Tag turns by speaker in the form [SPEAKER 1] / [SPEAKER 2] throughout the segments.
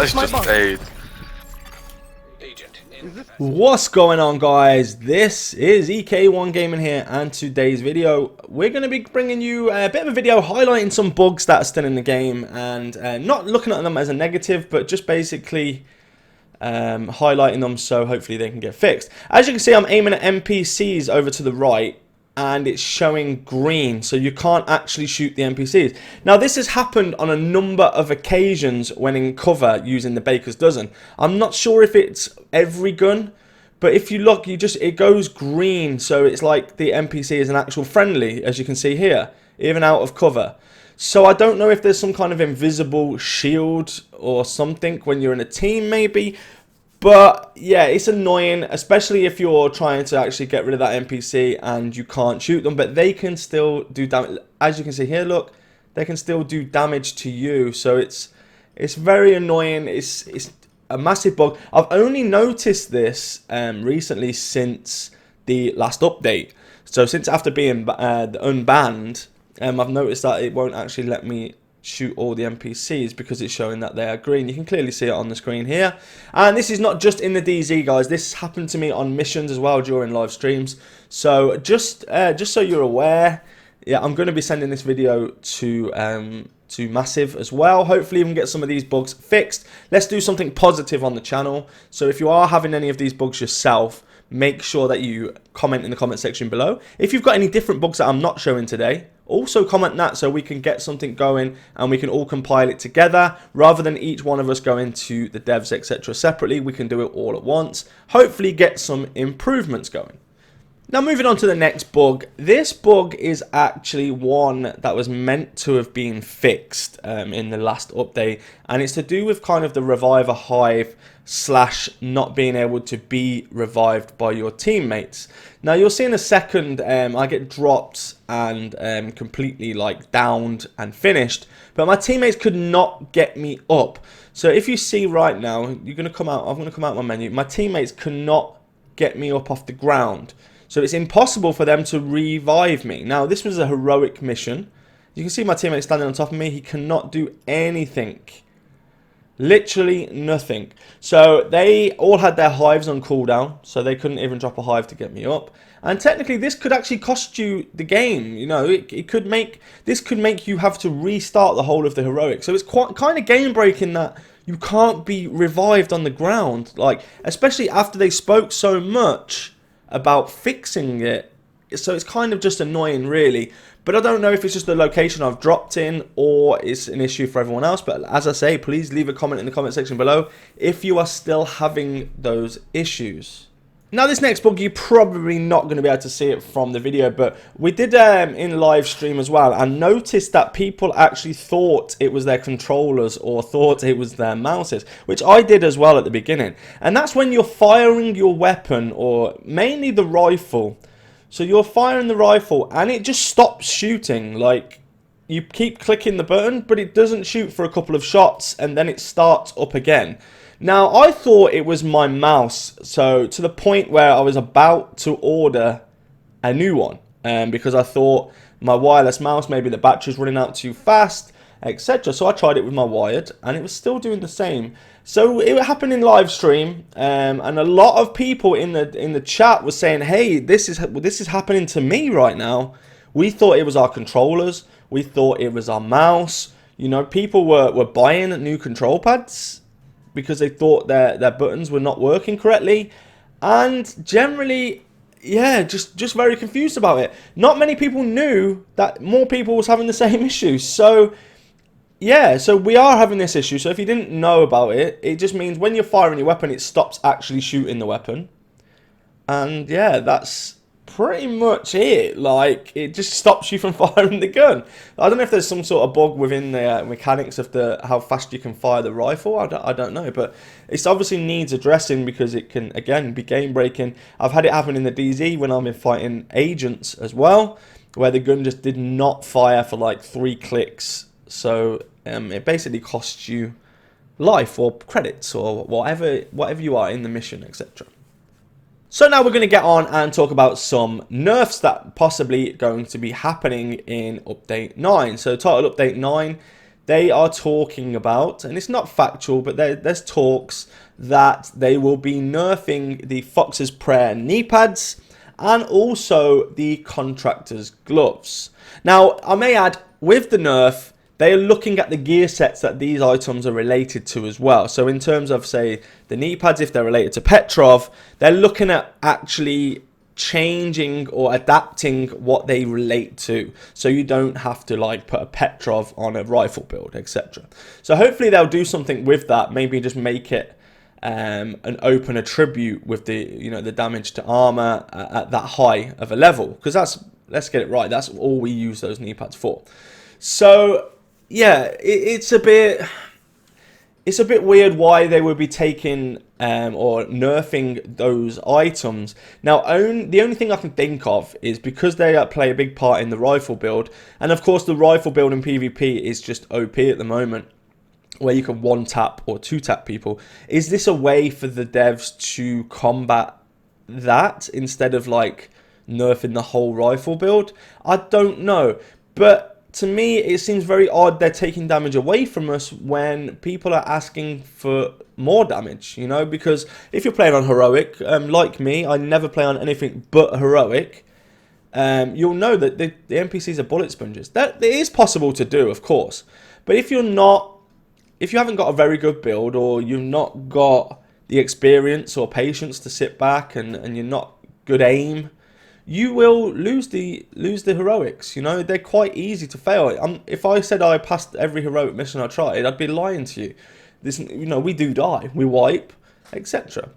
[SPEAKER 1] Nice, just aid.
[SPEAKER 2] What's going on, guys? This is EK1 Gaming here, and today's video we're going to be bringing you a bit of a video highlighting some bugs that are still in the game, and not looking at them as a negative, but just basically highlighting them so hopefully they can get fixed. As you can see, I'm aiming at NPCs over to the right, and it's showing green, so you can't actually shoot the NPCs. Now, this has happened on a number of occasions when in cover using the Baker's Dozen. I'm not sure if it's every gun, but if you look, it goes green, so it's like the NPC is an actual friendly, as you can see here, even out of cover. So I don't know if there's some kind of invisible shield or something when you're in a team, maybe. But yeah, it's annoying, especially if you're trying to actually get rid of that NPC and you can't shoot them, but they can still do damage. As you can see here, look, they can still do damage to you. So it's very annoying. It's a massive bug. I've only noticed this recently since the last update. So since after being unbanned, I've noticed that it won't actually let me shoot all the NPCs because it's showing that they are green. You can clearly see it on the screen here, and this is not just in the DZ, guys. This happened to me on missions as well during live streams. So just so you're aware, yeah, I'm going to be sending this video to Massive as well. Hopefully we can get some of these bugs fixed. Let's do something positive on the channel. So if you are having any of these bugs yourself, make sure that you comment in the comment section below. If you've got any different bugs that I'm not showing today, also comment that so we can get something going and we can all compile it together. Rather than each one of us going to the devs, etc. separately, we can do it all at once. Hopefully get some improvements going. Now, moving on to the next bug. This bug is actually one that was meant to have been fixed in the last update, and it's to do with kind of the reviver hive / not being able to be revived by your teammates. Now, you'll see in a second, I get dropped and completely like downed and finished, but my teammates could not get me up. So if you see right now, you're going to come out, I'm going to come out my menu. My teammates cannot get me up off the ground. So it's impossible for them to revive me. Now, this was a heroic mission. You can see my teammate standing on top of me. He cannot do anything. Literally nothing. So they all had their hives on cooldown, so they couldn't even drop a hive to get me up. And technically, this could actually cost you the game. You know, this could make you have to restart the whole of the heroic. So it's quite kind of game breaking that you can't be revived on the ground. Like, especially after they spoke so much about fixing it. So it's kind of just annoying, really. But I don't know if it's just the location I've dropped in or it's an issue for everyone else. But as I say, please leave a comment in the comment section below if you are still having those issues. Now, this next bug, you're probably not going to be able to see it from the video, but we did in live stream as well, and noticed that people actually thought it was their controllers or thought it was their mouses, which I did as well at the beginning. And that's when you're firing your weapon, or mainly the rifle. So you're firing the rifle and it just stops shooting. Like, you keep clicking the button, but it doesn't shoot for a couple of shots and then it starts up again. Now, I thought it was my mouse, so to the point where I was about to order a new one, because I thought my wireless mouse, maybe the battery's running out too fast, etc. So I tried it with my wired, and it was still doing the same. So it happened in live stream, and a lot of people in the chat was saying, "Hey, this is happening to me right now. We thought it was our controllers. We thought it was our mouse. You know, people were buying new control pads because they thought their buttons were not working correctly." And generally, yeah, just very confused about it. Not many people knew that more people was having the same issue. So yeah, so we are having this issue. So if you didn't know about it, it just means when you're firing your weapon, it stops actually shooting the weapon. And yeah, that's pretty much it. Like, it just stops you from firing the gun. I don't know if there's some sort of bug within the mechanics of how fast you can fire the rifle. I don't know, but it obviously needs addressing because it can, again, be game breaking. I've had it happen in the DZ when I've been fighting agents as well, where the gun just did not fire for like 3 clicks. So it basically costs you life or credits or whatever you are in the mission, etc. So now we're going to get on and talk about some nerfs that possibly going to be happening in Update 9. So title Update 9, they are talking about, and it's not factual, but there's talks that they will be nerfing the Fox's Prayer knee pads and also the Contractor's gloves. Now, I may add, with the nerf, they are looking at the gear sets that these items are related to as well. So in terms of, say, the knee pads, if they're related to Petrov, they're looking at actually changing or adapting what they relate to, so you don't have to like put a Petrov on a rifle build, etc. So hopefully they'll do something with that, maybe just make it an open attribute with the, you know, the damage to armor at that high of a level, because that's, let's get it right, that's all we use those knee pads for. So yeah, it's a bit weird why they would be taking or nerfing those items. Now, the only thing I can think of is because they play a big part in the rifle build, and of course the rifle build in PvP is just OP at the moment, where you can one tap or two tap people. Is this a way for the devs to combat that instead of like nerfing the whole rifle build? I don't know, but to me, it seems very odd they're taking damage away from us when people are asking for more damage, you know, because if you're playing on Heroic, like me, I never play on anything but Heroic, you'll know that the NPCs are bullet sponges. That it is possible to do, of course, but if you haven't got a very good build, or you've not got the experience or patience to sit back and you're not good aim, you will lose the heroics. You know, they're quite easy to fail. If I said I passed every heroic mission I tried, I'd be lying to you. This, you know, we do die, we wipe, etc.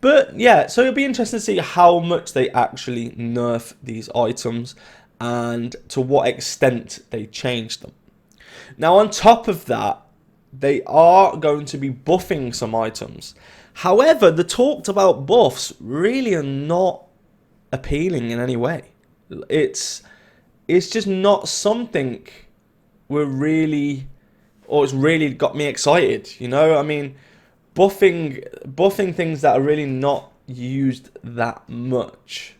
[SPEAKER 2] But yeah, so it'll be interesting to see how much they actually nerf these items and to what extent they change them. Now, on top of that, they are going to be buffing some items. However, the talked about buffs really are not appealing in any way. It's just not something it's really got me excited, you know. I mean, buffing things that are really not used that much.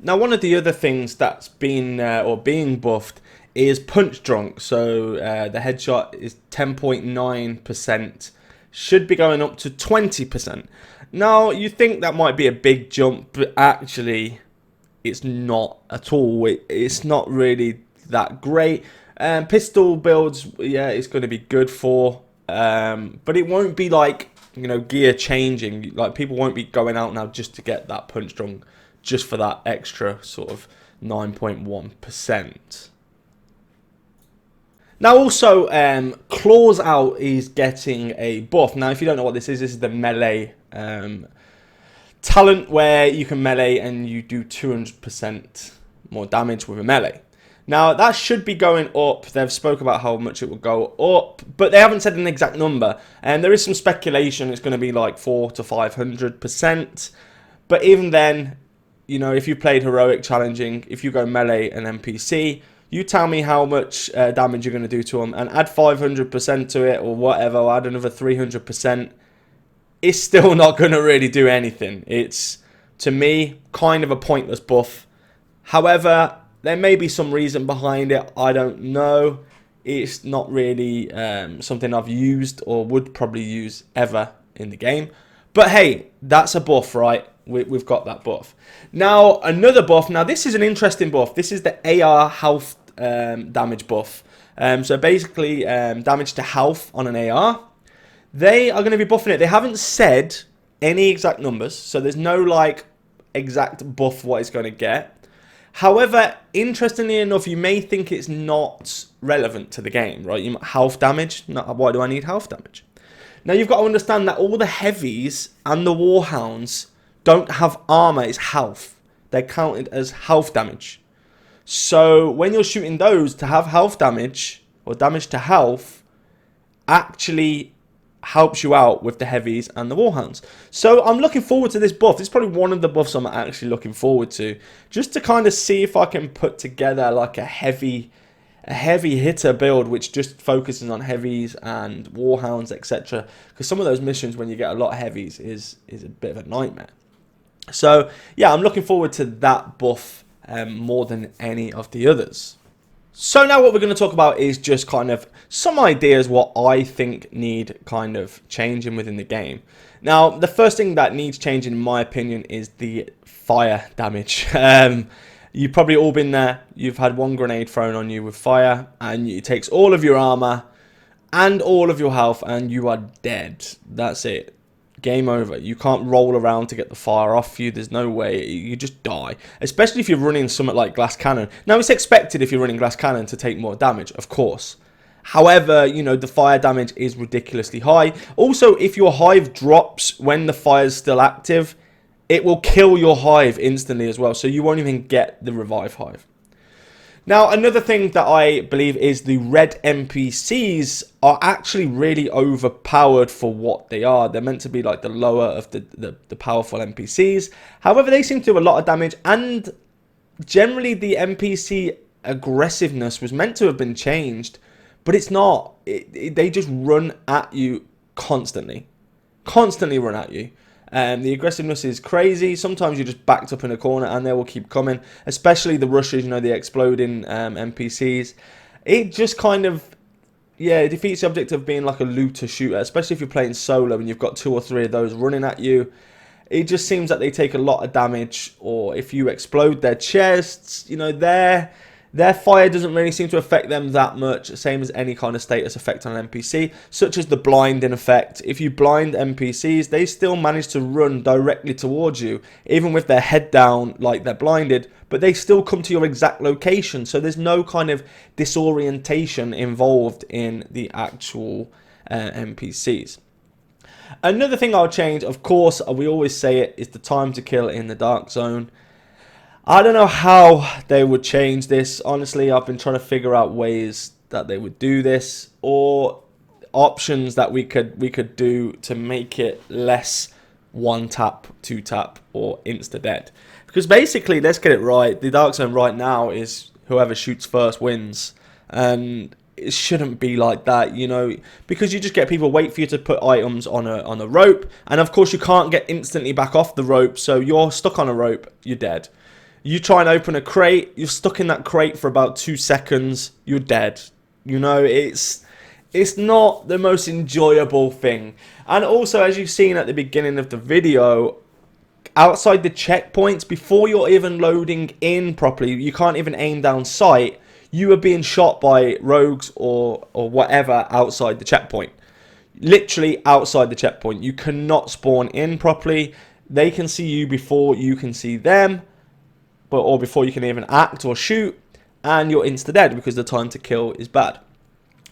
[SPEAKER 2] Now, one of the other things that's been being buffed is punch drunk. So the headshot is 10.9%, should be going up to 20%. Now, you think that might be a big jump, but actually, it's not at all. It's not really that great. Pistol builds, yeah, it's going to be good for, but it won't be like, you know, gear changing. Like, people won't be going out now just to get that punch drunk, just for that extra sort of 9.1%. Now, also, Claws Out is getting a buff. Now, if you don't know what this is the melee talent where you can melee and you do 200% more damage with a melee. Now, that should be going up. They've spoke about how much it will go up, but they haven't said an exact number. And there is some speculation it's going to be like 400 to 500%. But even then, you know, if you played Heroic challenging, if you go melee and NPC, you tell me how much damage you're going to do to them and add 500% to it or whatever, or add another 300%. It's still not going to really do anything. It's, to me, kind of a pointless buff. However, there may be some reason behind it. I don't know. It's not really something I've used or would probably use ever in the game. But hey, that's a buff, right? We've got that buff. Now, another buff. Now, this is an interesting buff. This is the AR health damage buff. So basically, damage to health on an AR. They are going to be buffing it. They haven't said any exact numbers, so there's no like exact buff what it's going to get. However, interestingly enough, you may think it's not relevant to the game, right? Health damage. Why do I need health damage? Now, you've got to understand that all the heavies and the warhounds don't have armor, it's health. They're counted as health damage. So when you're shooting those, to have health damage or damage to health actually helps you out with the heavies and the warhounds. So I'm looking forward to this buff. This is probably one of the buffs I'm actually looking forward to, just to kind of see if I can put together like a heavy hitter build which just focuses on heavies and warhounds, etc. Because some of those missions when you get a lot of heavies is a bit of a nightmare. So yeah, I'm looking forward to that buff more than any of the others. So now what we're going to talk about is just kind of some ideas what I think need kind of changing within the game. Now, the first thing that needs changing in my opinion is the fire damage. You've probably all been there. You've had one grenade thrown on you with fire and it takes all of your armor and all of your health and you are dead. That's it. Game over. You can't roll around to get the fire off you. There's no way. You just die. Especially if you're running something like glass cannon. Now, it's expected if you're running glass cannon to take more damage, of course. However, you know, the fire damage is ridiculously high. Also, if your hive drops when the fire's still active, it will kill your hive instantly as well. So you won't even get the revive hive. Now, another thing that I believe is the red NPCs are actually really overpowered for what they are. They're meant to be like the lower of the powerful NPCs. However, they seem to do a lot of damage, and generally the NPC aggressiveness was meant to have been changed, but it's not. They just run at you constantly. Constantly run at you. The aggressiveness is crazy. Sometimes you're just backed up in a corner and they will keep coming. Especially the rushes, you know, the exploding NPCs. It just kind of, yeah, it defeats the object of being like a looter shooter. Especially if you're playing solo and you've got 2 or 3 of those running at you. It just seems that they take a lot of damage. Or if you explode their chests, you know, their fire doesn't really seem to affect them that much, same as any kind of status effect on an NPC, such as the blinding effect. If you blind NPCs, they still manage to run directly towards you, even with their head down like they're blinded, but they still come to your exact location, so there's no kind of disorientation involved in the actual NPCs. Another thing I'll change, of course, we always say it, is the time to kill in the dark zone. I don't know how they would change this. Honestly, I've been trying to figure out ways that they would do this, or options that we could do to make it less 1 tap, 2 tap, or insta dead. Because basically, let's get it right. The dark zone right now is whoever shoots first wins, and it shouldn't be like that, you know, because you just get people wait for you to put items on a rope, and of course you can't get instantly back off the rope, so you're stuck on a rope, you're dead. You try and open a crate, you're stuck in that crate for about 2 seconds, you're dead. You know, it's not the most enjoyable thing. And also, as you've seen at the beginning of the video, outside the checkpoints, before you're even loading in properly, you can't even aim down sight, you are being shot by rogues or whatever outside the checkpoint. Literally outside the checkpoint. You cannot spawn in properly. They can see you before you can see them. Or before you can even act or shoot, and you're insta-dead because the time to kill is bad.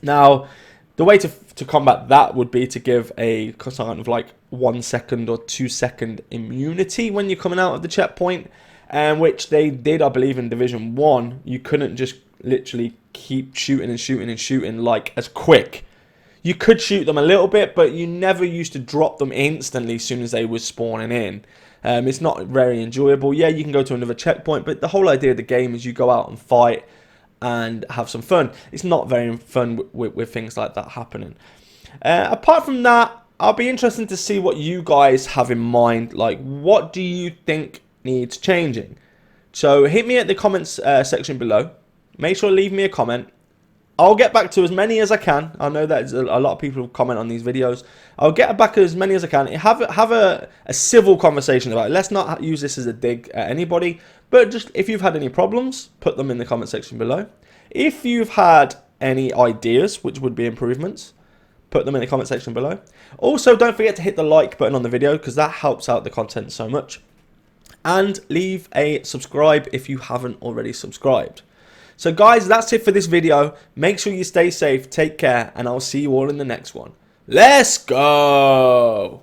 [SPEAKER 2] Now, the way to combat that would be to give a kind of like 1 second or 2 second immunity when you're coming out of the checkpoint, which they did, I believe, in Division 1. You couldn't just literally keep shooting and shooting and shooting like as quick. You could shoot them a little bit, but you never used to drop them instantly as soon as they were spawning in. It's not very enjoyable. Yeah, you can go to another checkpoint, but the whole idea of the game is you go out and fight and have some fun. It's not very fun with things like that happening. Apart from that, I'll be interested to see what you guys have in mind. Like, what do you think needs changing? So hit me at the comments section below. Make sure to leave me a comment. I'll get back to as many as I can. I know that a lot of people comment on these videos. I'll get back to as many as I can. Have a civil conversation about it. Let's not use this as a dig at anybody. But just if you've had any problems, put them in the comment section below. If you've had any ideas, which would be improvements, put them in the comment section below. Also, don't forget to hit the like button on the video because that helps out the content so much. And leave a subscribe if you haven't already subscribed. So guys, that's it for this video. Make sure you stay safe, take care, and I'll see you all in the next one. Let's go!